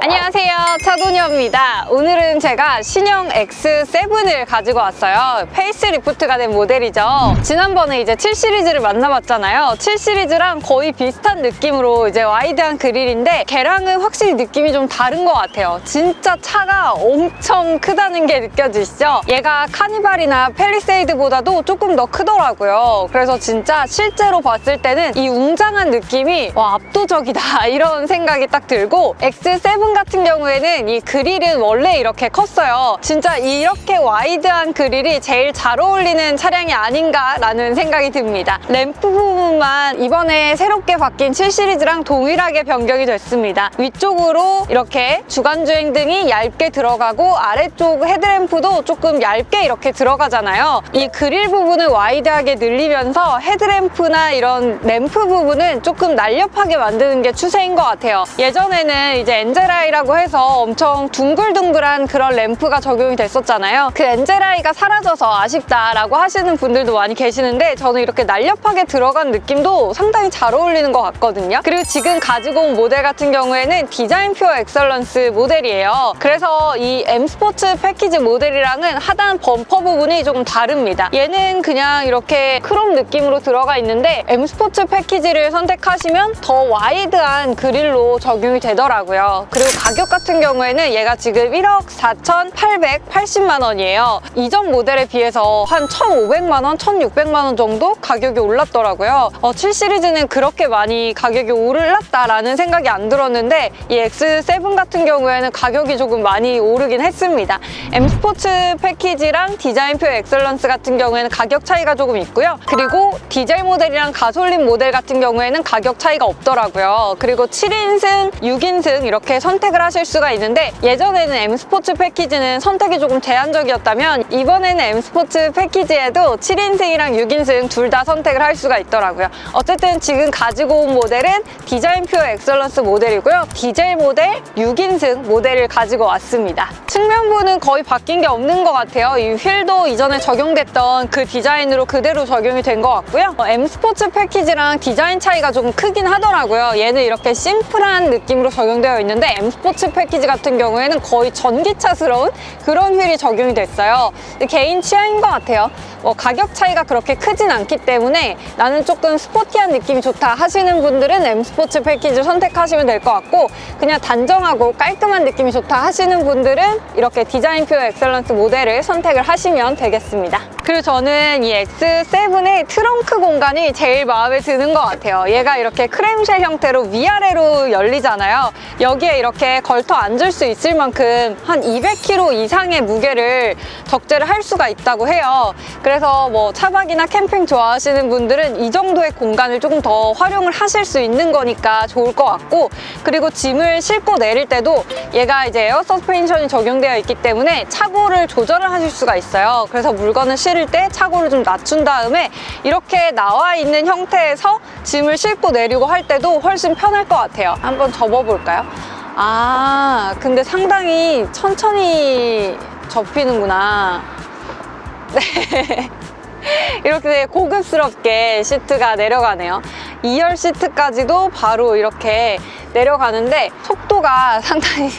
안녕하세요, 차도녀입니다. 오늘은 제가 신형 X7을 가지고 왔어요. 페이스리프트가 된 모델이죠. 지난번에 이제 7 시리즈를 만나봤잖아요. 7 시리즈랑 거의 비슷한 느낌으로 이제 와이드한 그릴인데 걔랑은 확실히 느낌이 좀 다른 것 같아요. 진짜 차가 엄청 크다는 게 느껴지시죠? 얘가 카니발이나 팰리세이드보다도 조금 더 크더라고요. 그래서 진짜 실제로 봤을 때는 이 웅장한 느낌이 와, 압도적이다 이런 생각이 딱 들고, X7 같은 경우에는 이 그릴은 원래 이렇게 컸어요. 진짜 이렇게 와이드한 그릴이 제일 잘 어울리는 차량이 아닌가라는 생각이 듭니다. 램프 부분만 이번에 새롭게 바뀐 7 시리즈랑 동일하게 변경이 됐습니다. 위쪽으로 이렇게 주간주행등이 얇게 들어가고 아래쪽 헤드램프도 조금 얇게 이렇게 들어가잖아요. 이 그릴 부분을 와이드하게 늘리면서 헤드램프나 이런 램프 부분은 조금 날렵하게 만드는 게 추세인 것 같아요. 예전에는 이제 엔젤아이라고 해서 엄청 둥글둥글한 그런 램프가 적용이 됐었잖아요. 그 엔젤아이가 사라져서 아쉽다라고 하시는 분들도 많이 계시는데, 저는 이렇게 날렵하게 들어간 느낌도 상당히 잘 어울리는 것 같거든요. 그리고 지금 가지고 온 모델 같은 경우에는 디자인 퓨어 엑설런스 모델이에요. 그래서 이 M 스포츠 패키지 모델이랑은 하단 범퍼 부분이 조금 다릅니다. 얘는 그냥 이렇게 크롬 느낌으로 들어가 있는데 M 스포츠 패키지를 선택하시면 더 와이드한 그릴로 적용이 되더라고요. 그리고 가격 같은 경우에는 얘가 지금 1억 4,880만 원이에요. 이전 모델에 비해서 한 1,500만 원, 1,600만 원 정도 가격이 올랐더라고요. 7 시리즈는 그렇게 많이 가격이 올랐다라는 생각이 안 들었는데, 이 X7 같은 경우에는 가격이 조금 많이 오르긴 했습니다. M 스포츠 패키지랑 디자인 퓨어 엑설런스 같은 경우에는 가격 차이가 조금 있고요. 그리고 디젤 모델이랑 가솔린 모델 같은 경우에는 가격 차이가 없더라고요. 그리고 7인승, 6인승 이렇게 선택을 하실 수가 있는데, 예전에는 M 스포츠 패키지는 선택이 조금 제한적이었다면 이번에는 M 스포츠 패키지에도 7인승이랑 6인승 둘 다 선택을 할 수가 있더라고요. 어쨌든 지금 가지고 온 모델은 디자인 퓨어 엑설런스 모델이고요. 디젤 모델 6인승 모델을 가지고 왔습니다. 측면부는 거의 바뀐 게 없는 것 같아요. 이 휠도 이전에 적용됐던 그 디자인으로 그대로 적용이 된 것 같고요. M 스포츠 패키지랑 디자인 차이가 조금 크긴 하더라고요. 얘는 이렇게 심플한 느낌으로 적용되어 있는데, M 스포츠 패키지 같은 경우에는 거의 전기차스러운 그런 휠이 적용이 됐어요. 개인 취향인 것 같아요. 가격 차이가 그렇게 크진 않기 때문에 나는 조금 스포티한 느낌이 좋다 하시는 분들은 M 스포츠 패키지를 선택하시면 될 것 같고, 그냥 단정하고 깔끔한 느낌이 좋다 하시는 분들은 이렇게 디자인 퓨어 엑설런스 모델을 선택을 하시면 되겠습니다. 그리고 저는 이 X7의 트렁크 공간이 제일 마음에 드는 것 같아요. 얘가 이렇게 크램쉘 형태로 위아래로 열리잖아요. 여기에 이렇게 걸터 앉을 수 있을 만큼 한 200kg 이상의 무게를 적재를 할 수가 있다고 해요. 그래서 차박이나 캠핑 좋아하시는 분들은 이 정도의 공간을 조금 더 활용을 하실 수 있는 거니까 좋을 것 같고, 그리고 짐을 싣고 내릴 때도 얘가 이제 에어 서스펜션이 적용되어 있기 때문에 차고를 조절을 하실 수가 있어요. 그래서 물건을 실을 때 차고를 좀 낮춘 다음에 이렇게 나와 있는 형태에서 짐을 싣고 내리고 할 때도 훨씬 편할 것 같아요. 한번 접어볼까요? 근데 상당히 천천히 접히는구나. 네. 이렇게 고급스럽게 시트가 내려가네요. 2열 시트까지도 바로 이렇게 내려가는데 속도가 상당히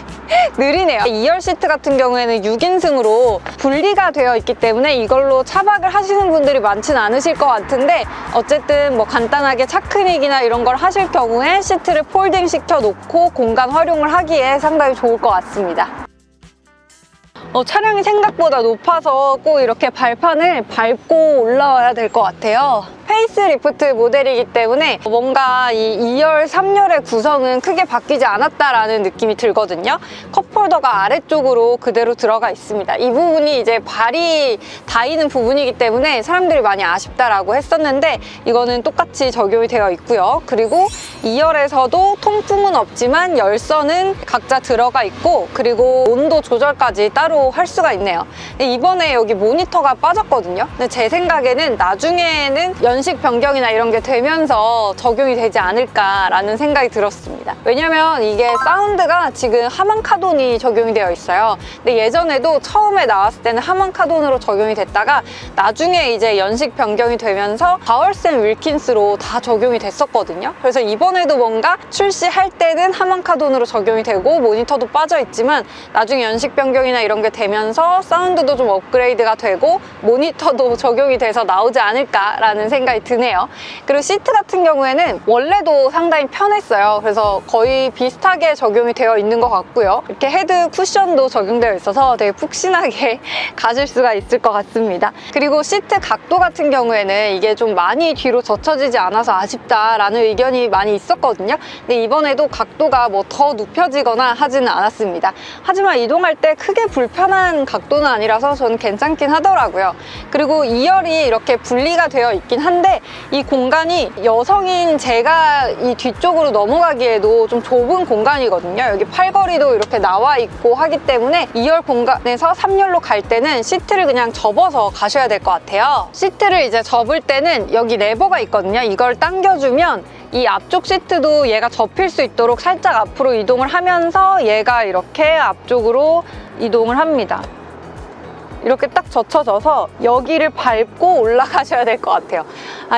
느리네요. 2열 시트 같은 경우에는 6인승으로 분리가 되어 있기 때문에 이걸로 차박을 하시는 분들이 많지는 않으실 것 같은데, 어쨌든 간단하게 차크닉이나 이런 걸 하실 경우에 시트를 폴딩 시켜 놓고 공간 활용을 하기에 상당히 좋을 것 같습니다. 차량이 생각보다 높아서 꼭 이렇게 발판을 밟고 올라와야 될 것 같아요. 페이스리프트 모델이기 때문에 뭔가 이 2열, 3열의 구성은 크게 바뀌지 않았다라는 느낌이 들거든요. 컵홀더가 아래쪽으로 그대로 들어가 있습니다. 이 부분이 이제 발이 닿이는 부분이기 때문에 사람들이 많이 아쉽다라고 했었는데, 이거는 똑같이 적용이 되어 있고요. 그리고 2열에서도 통풍은 없지만 열선은 각자 들어가 있고, 그리고 온도 조절까지 따로 할 수가 있네요. 이번에 여기 모니터가 빠졌거든요. 근데 제 생각에는 나중에는 연식 변경이나 이런 게 되면서 적용이 되지 않을까라는 생각이 들었습니다. 왜냐면 이게 사운드가 지금 하만 카돈이 적용이 되어 있어요. 근데 예전에도 처음에 나왔을 때는 하만 카돈으로 적용이 됐다가 나중에 이제 연식 변경이 되면서 바월샘 윌킨스로 다 적용이 됐었거든요. 그래서 이번에도 뭔가 출시할 때는 하만 카돈으로 적용이 되고 모니터도 빠져 있지만 나중에 연식 변경이나 이런 게 되면서 사운드도 좀 업그레이드가 되고 모니터도 적용이 돼서 나오지 않을까라는 생각이 드네요. 그리고 시트 같은 경우에는 원래도 상당히 편했어요. 그래서 거의 비슷하게 적용이 되어 있는 것 같고요. 이렇게 헤드 쿠션도 적용되어 있어서 되게 푹신하게 가실 수가 있을 것 같습니다. 그리고 시트 각도 같은 경우에는 이게 좀 많이 뒤로 젖혀지지 않아서 아쉽다라는 의견이 많이 있었거든요. 근데 이번에도 각도가 뭐 더 눕혀지거나 하지는 않았습니다. 하지만 이동할 때 크게 불편한 각도는 아니라서 저는 괜찮긴 하더라고요. 그리고 2열이 이렇게 분리가 되어 있긴 한데 이 공간이 여성인 제가 이 뒤쪽으로 넘어가기에도 좀 좁은 공간이거든요. 여기 팔걸이도 이렇게 나와 있고 하기 때문에 2열 공간에서 3열로 갈 때는 시트를 그냥 접어서 가셔야 될 것 같아요. 시트를 이제 접을 때는 여기 레버가 있거든요. 이걸 당겨주면 이 앞쪽 시트도 얘가 접힐 수 있도록 살짝 앞으로 이동을 하면서 얘가 이렇게 앞쪽으로 이동을 합니다. 이렇게 딱 젖혀져서 여기를 밟고 올라가셔야 될 것 같아요.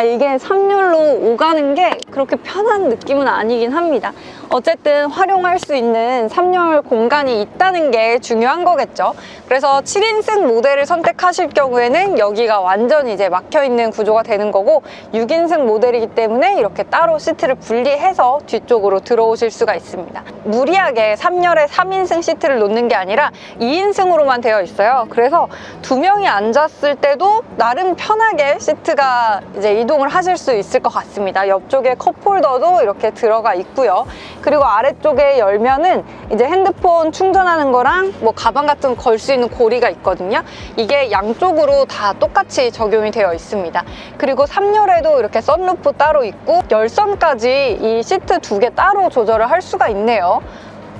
이게 3열로 오가는 게 그렇게 편한 느낌은 아니긴 합니다. 어쨌든 활용할 수 있는 3열 공간이 있다는 게 중요한 거겠죠. 그래서 7인승 모델을 선택하실 경우에는 여기가 완전히 이제 막혀있는 구조가 되는 거고 6인승 모델이기 때문에 이렇게 따로 시트를 분리해서 뒤쪽으로 들어오실 수가 있습니다. 무리하게 3열에 3인승 시트를 놓는 게 아니라 2인승으로만 되어 있어요. 그래서 2명이 앉았을 때도 나름 편하게 시트가 이제 이동을 하실 수 있을 것 같습니다. 옆쪽에 컵홀더도 이렇게 들어가 있고요. 그리고 아래쪽에 열면은 이제 핸드폰 충전하는 거랑 뭐 가방 같은 거 걸 수 있는 고리가 있거든요. 이게 양쪽으로 다 똑같이 적용이 되어 있습니다. 그리고 3열에도 이렇게 선루프 따로 있고 열선까지 이 시트 2개 따로 조절을 할 수가 있네요.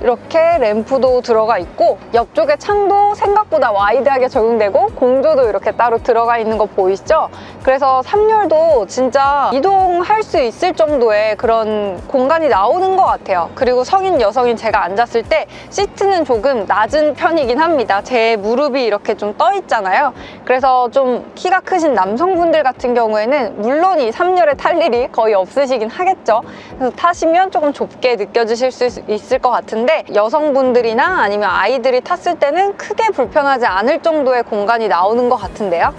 이렇게 램프도 들어가 있고 옆쪽에 창도 생각보다 와이드하게 적용되고 공조도 이렇게 따로 들어가 있는 거 보이시죠? 그래서 3열도 진짜 이동할 수 있을 정도의 그런 공간이 나오는 것 같아요. 그리고 성인, 여성인 제가 앉았을 때 시트는 조금 낮은 편이긴 합니다. 제 무릎이 이렇게 좀 떠 있잖아요. 그래서 좀 키가 크신 남성분들 같은 경우에는 물론 이 3열에 탈 일이 거의 없으시긴 하겠죠. 그래서 타시면 조금 좁게 느껴지실 수 있을 것 같은데 여성분들이나 아니면 아이들이 탔을 때는 크게 불편하지 않을 정도의 공간이 나오는 것 같은데요.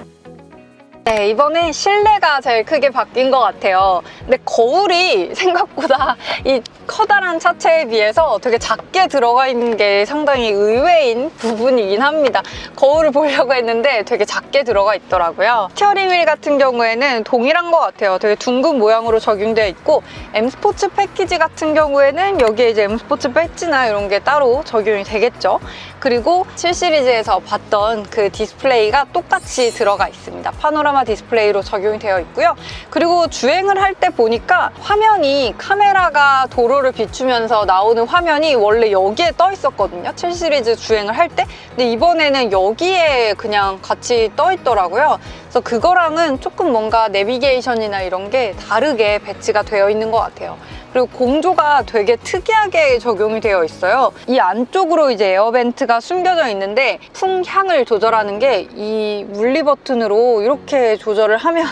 네, 이번에 실내가 제일 크게 바뀐 것 같아요. 근데 거울이 생각보다 이 커다란 차체에 비해서 되게 작게 들어가 있는 게 상당히 의외인 부분이긴 합니다. 거울을 보려고 했는데 되게 작게 들어가 있더라고요. 스티어링 휠 같은 경우에는 동일한 것 같아요. 되게 둥근 모양으로 적용되어 있고 M 스포츠 패키지 같은 경우에는 여기에 이제 M 스포츠 배지나 이런 게 따로 적용이 되겠죠. 그리고 7 시리즈에서 봤던 그 디스플레이가 똑같이 들어가 있습니다. 파노라마 디스플레이로 적용이 되어 있고요. 그리고 주행을 할 때 보니까 화면이 카메라가 도로를 비추면서 나오는 화면이 원래 여기에 떠 있었거든요. 7 시리즈 주행을 할 때. 근데 이번에는 여기에 그냥 같이 떠 있더라고요. 그래서 그거랑은 조금 뭔가 내비게이션이나 이런 게 다르게 배치가 되어 있는 것 같아요. 그리고 공조가 되게 특이하게 적용이 되어 있어요. 이 안쪽으로 이제 에어벤트가 숨겨져 있는데 풍향을 조절하는 게 이 물리 버튼으로 이렇게 조절을 하면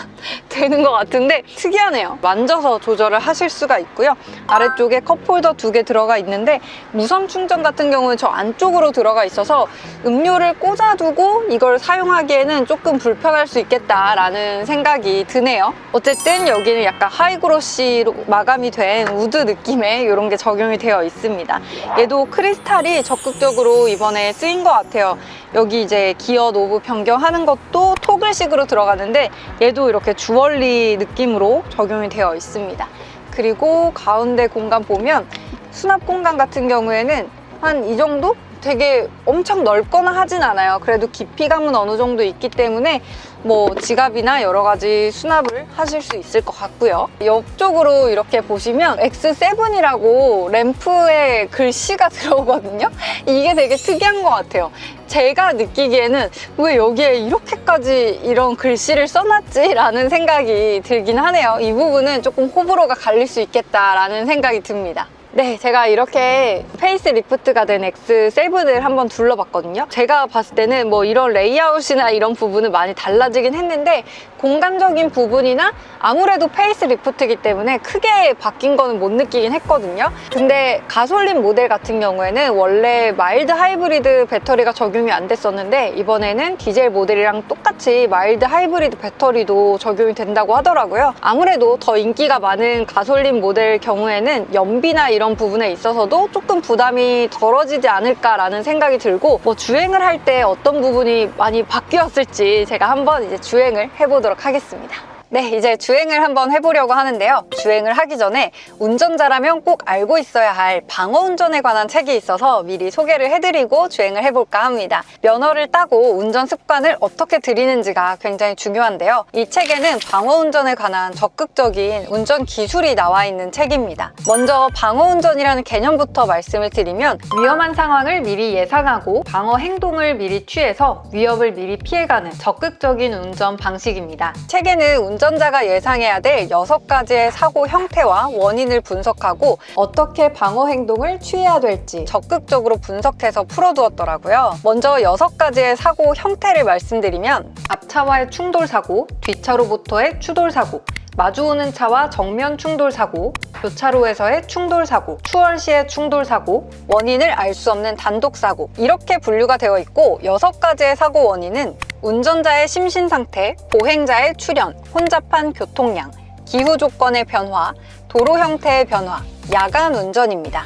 되는 것 같은데 특이하네요. 만져서 조절을 하실 수가 있고요. 아래쪽에 컵홀더 2개 들어가 있는데 무선 충전 같은 경우는 저 안쪽으로 들어가 있어서 음료를 꽂아두고 이걸 사용하기에는 조금 불편할 수 있겠다라는 생각이 드네요. 어쨌든 여기는 약간 하이그로시로 마감이 된 우드 느낌의 이런 게 적용이 되어 있습니다. 얘도 크리스탈이 적극적으로 이번에 쓰인 것 같아요. 여기 이제 기어 노브 변경하는 것도 토글식으로 들어가는데 얘도 이렇게 주얼리 느낌으로 적용이 되어 있습니다. 그리고 가운데 공간 보면 수납 공간 같은 경우에는 한 이 정도? 되게 엄청 넓거나 하진 않아요. 그래도 깊이감은 어느 정도 있기 때문에 뭐 지갑이나 여러 가지 수납을 하실 수 있을 것 같고요. 옆쪽으로 이렇게 보시면 X7이라고 램프에 글씨가 들어오거든요. 이게 되게 특이한 것 같아요. 제가 느끼기에는 왜 여기에 이렇게까지 이런 글씨를 써놨지? 라는 생각이 들긴 하네요. 이 부분은 조금 호불호가 갈릴 수 있겠다라는 생각이 듭니다. 네, 제가 이렇게 페이스 리프트가 된 X7을 한번 둘러봤거든요. 제가 봤을 때는 뭐 이런 레이아웃이나 이런 부분은 많이 달라지긴 했는데 공간적인 부분이나 아무래도 페이스 리프트이기 때문에 크게 바뀐 거는 못 느끼긴 했거든요. 근데 가솔린 모델 같은 경우에는 원래 마일드 하이브리드 배터리가 적용이 안 됐었는데 이번에는 디젤 모델이랑 똑같이 마일드 하이브리드 배터리도 적용이 된다고 하더라고요. 아무래도 더 인기가 많은 가솔린 모델 경우에는 연비나 이런 부분에 있어서도 조금 부담이 덜어지지 않을까라는 생각이 들고 뭐 주행을 할 때 어떤 부분이 많이 바뀌었을지 제가 한번 이제 주행을 해보도록 하겠습니다. 네, 이제 주행을 한번 해보려고 하는데요. 주행을 하기 전에 운전자라면 꼭 알고 있어야 할 방어 운전에 관한 책이 있어서 미리 소개를 해드리고 주행을 해볼까 합니다. 면허를 따고 운전 습관을 어떻게 들이는지가 굉장히 중요한데요. 이 책에는 방어 운전에 관한 적극적인 운전 기술이 나와 있는 책입니다. 먼저 방어 운전이라는 개념부터 말씀을 드리면 위험한 상황을 미리 예상하고 방어 행동을 미리 취해서 위협을 미리 피해가는 적극적인 운전 방식입니다. 책에는 운전자가 예상해야 될 6가지의 사고 형태와 원인을 분석하고 어떻게 방어 행동을 취해야 될지 적극적으로 분석해서 풀어두었더라고요. 먼저 6가지의 사고 형태를 말씀드리면 앞차와의 충돌 사고, 뒷차로부터의 추돌 사고, 마주오는 차와 정면 충돌 사고, 교차로에서의 충돌 사고, 추월 시의 충돌 사고, 원인을 알 수 없는 단독 사고 이렇게 분류가 되어 있고 6가지의 사고 원인은 운전자의 심신 상태, 보행자의 출현, 혼잡한 교통량, 기후 조건의 변화, 도로 형태의 변화, 야간 운전입니다.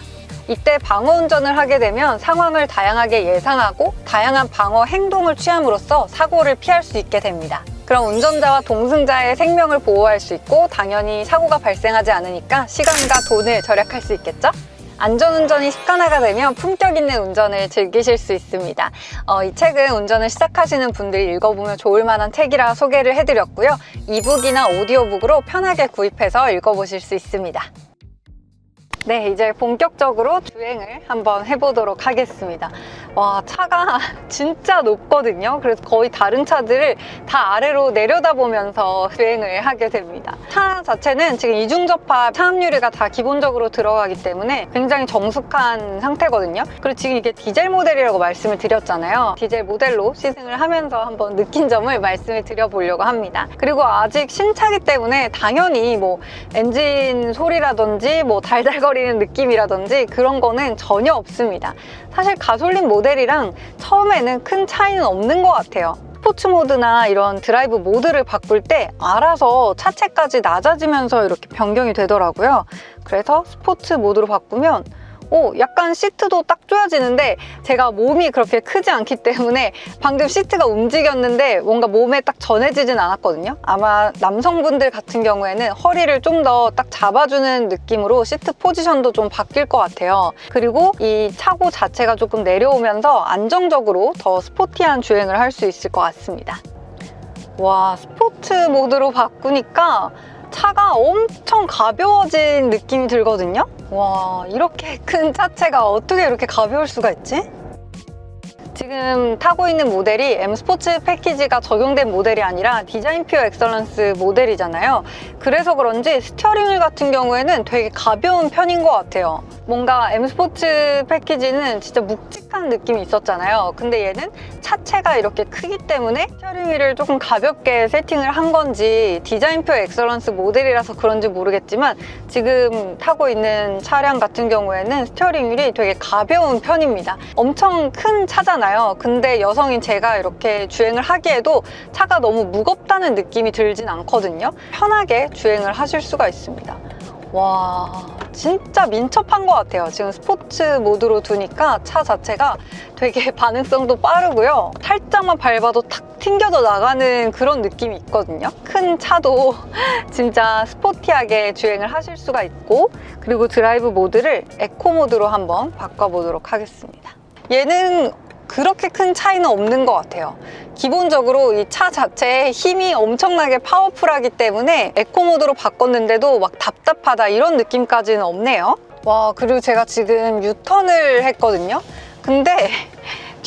이때 방어 운전을 하게 되면 상황을 다양하게 예상하고 다양한 방어 행동을 취함으로써 사고를 피할 수 있게 됩니다. 그럼 운전자와 동승자의 생명을 보호할 수 있고 당연히 사고가 발생하지 않으니까 시간과 돈을 절약할 수 있겠죠? 안전운전이 습관화가 되면 품격 있는 운전을 즐기실 수 있습니다. 이 책은 운전을 시작하시는 분들이 읽어보면 좋을 만한 책이라 소개를 해드렸고요. 이북이나 오디오북으로 편하게 구입해서 읽어보실 수 있습니다. 네, 이제 본격적으로 주행을 한번 해보도록 하겠습니다. 와, 차가 진짜 높거든요. 그래서 거의 다른 차들을 다 아래로 내려다보면서 주행을 하게 됩니다. 차 자체는 지금 이중접합 차압유리가 다 기본적으로 들어가기 때문에 굉장히 정숙한 상태거든요. 그리고 지금 이게 디젤 모델이라고 말씀을 드렸잖아요. 디젤 모델로 시승을 하면서 한번 느낀 점을 말씀을 드려보려고 합니다. 그리고 아직 신차기 때문에 당연히 뭐 엔진 소리라든지 뭐 달달거리는 느낌이라든지 그런 거는 전혀 없습니다. 사실 가솔린 모델이랑 처음에는 큰 차이는 없는 것 같아요. 스포츠 모드나 이런 드라이브 모드를 바꿀 때 알아서 차체까지 낮아지면서 이렇게 변경이 되더라고요. 그래서 스포츠 모드로 바꾸면 약간 시트도 딱 조여지는데 제가 몸이 그렇게 크지 않기 때문에 방금 시트가 움직였는데 뭔가 몸에 딱 전해지진 않았거든요. 아마 남성분들 같은 경우에는 허리를 좀 더 딱 잡아주는 느낌으로 시트 포지션도 좀 바뀔 것 같아요. 그리고 이 차고 자체가 조금 내려오면서 안정적으로 더 스포티한 주행을 할 수 있을 것 같습니다. 와, 스포츠 모드로 바꾸니까 차가 엄청 가벼워진 느낌이 들거든요. 와, 이렇게 큰 차체가 어떻게 이렇게 가벼울 수가 있지? 지금 타고 있는 모델이 M 스포츠 패키지가 적용된 모델이 아니라 디자인 퓨어 엑설런스 모델이잖아요. 그래서 그런지 스티어링 휠 같은 경우에는 되게 가벼운 편인 것 같아요. 뭔가 M 스포츠 패키지는 진짜 묵직한 느낌이 있었잖아요. 근데 얘는 차체가 이렇게 크기 때문에 스티어링 휠을 조금 가볍게 세팅을 한 건지 디자인 퓨어 엑설런스 모델이라서 그런지 모르겠지만 지금 타고 있는 차량 같은 경우에는 스티어링 휠이 되게 가벼운 편입니다. 엄청 큰 차잖아요. 근데 여성인 제가 이렇게 주행을 하기에도 차가 너무 무겁다는 느낌이 들진 않거든요. 편하게 주행을 하실 수가 있습니다. 와, 진짜 민첩한 것 같아요. 지금 스포츠 모드로 두니까 차 자체가 되게 반응성도 빠르고요. 살짝만 밟아도 탁 튕겨져 나가는 그런 느낌이 있거든요. 큰 차도 진짜 스포티하게 주행을 하실 수가 있고, 그리고 드라이브 모드를 에코 모드로 한번 바꿔보도록 하겠습니다. 얘는 그렇게 큰 차이는 없는 것 같아요. 기본적으로 이 차 자체에 힘이 엄청나게 파워풀하기 때문에 에코 모드로 바꿨는데도 막 답답하다 이런 느낌까지는 없네요. 와, 그리고 제가 지금 유턴을 했거든요. 근데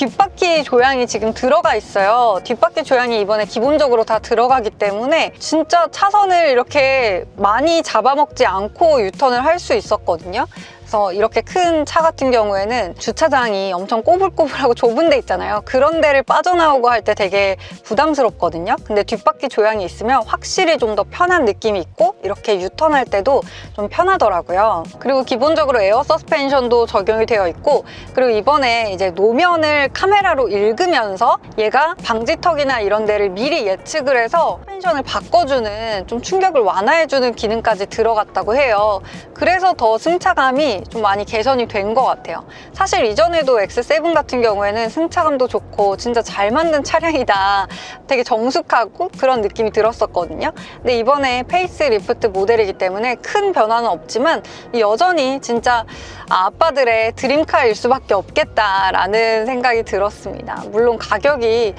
뒷바퀴 조향이 지금 들어가 있어요. 뒷바퀴 조향이 이번에 기본적으로 다 들어가기 때문에 진짜 차선을 이렇게 많이 잡아먹지 않고 유턴을 할 수 있었거든요. 그래서 이렇게 큰 차 같은 경우에는 주차장이 엄청 꼬불꼬불하고 좁은 데 있잖아요. 그런 데를 빠져나오고 할 때 되게 부담스럽거든요. 근데 뒷바퀴 조향이 있으면 확실히 좀 더 편한 느낌이 있고 이렇게 유턴할 때도 좀 편하더라고요. 그리고 기본적으로 에어 서스펜션도 적용이 되어 있고, 그리고 이번에 이제 노면을 카메라로 읽으면서 얘가 방지턱이나 이런 데를 미리 예측을 해서 서스펜션을 바꿔주는, 좀 충격을 완화해주는 기능까지 들어갔다고 해요. 그래서 더 승차감이 좀 많이 개선이 된 것 같아요. 사실 이전에도 X7 같은 경우에는 승차감도 좋고 진짜 잘 만든 차량이다, 되게 정숙하고 그런 느낌이 들었었거든요. 근데 이번에 페이스 리프트 모델이기 때문에 큰 변화는 없지만 여전히 진짜 아빠들의 드림카일 수밖에 없겠다라는 생각이 들었습니다. 물론 가격이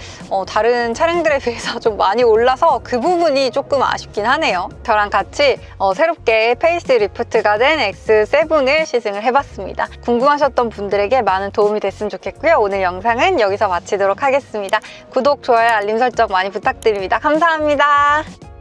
다른 차량들에 비해서 좀 많이 올라서 그 부분이 조금 아쉽긴 하네요. 저랑 같이 새롭게 페이스 리프트가 된 X7을 시승을 해봤습니다. 궁금하셨던 분들에게 많은 도움이 됐으면 좋겠고요. 오늘 영상은 여기서 마치도록 하겠습니다. 구독, 좋아요, 알림 설정 많이 부탁드립니다. 감사합니다.